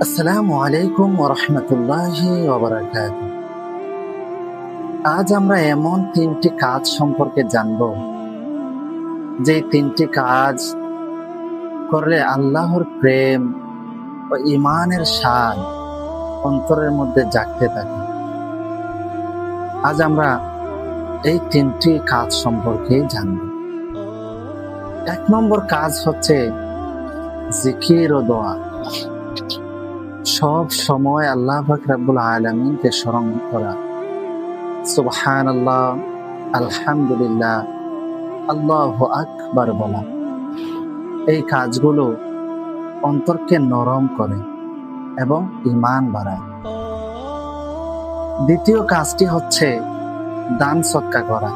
আসসালামু আলাইকুম ওয়া রাহমাতুল্লাহি ওয়া বারাকাতুহু। আজ আমরা এমন তিনটি কাজ সম্পর্কে জানব, যে তিনটি কাজ করলে আল্লাহর প্রেম ও ঈমানের স্বাদ অন্তরের মধ্যে জাগতে থাকে। আজ আমরা এই তিনটি কাজ সম্পর্কে জানব। এক নম্বর কাজ হচ্ছে জিকির ও দোয়া। সব সময় আল্লাহ পাক রব্বুল আলামিনকে স্মরণ করা, সুবহানাল্লাহ, আলহামদুলিল্লাহ, আল্লাহু আকবার বলা। এই কাজগুলো অন্তরকে নরম করে এবং ঈমান বাড়ায়। দ্বিতীয় কাজটি হচ্ছে দান সদকা করা,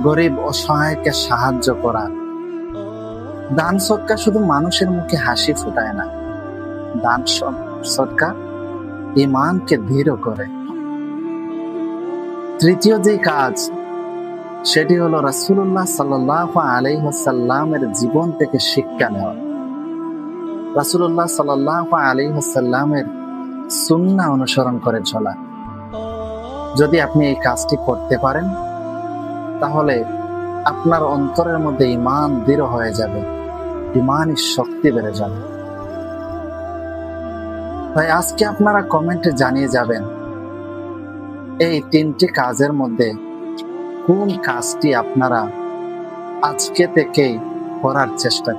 গরিব অসহায়কে সাহায্য করা। দান সদকা শুধু মানুষের মুখে হাসি ফোটায় না, দান সদকা ঈমানকে দৃঢ় করে। তৃতীয় যে কাজ, সেটি হলো রাসূলুল্লাহ সাল্লাল্লাহু আলাইহি ওয়াসাল্লামের জীবন থেকে শিক্ষা নেওয়া। রাসূলুল্লাহ সাল্লাল্লাহু আলাইহি ওয়াসাল্লামের সুন্নাহ অনুসরণ করে চলা। যদি আপনি এই কাজটি করতে পারেন, তাহলে আপনার অন্তরের মধ্যে ঈমান দৃঢ় হয়ে যাবে, ঈমানের শক্তি বেড়ে যাবে। তাই আজকে আপনারা কমেন্টে জানিয়ে যাবেন, এই তিনটি কাজের মধ্যে কোন কাজটি আপনারা আজকে থেকেই করার চেষ্টা করুন।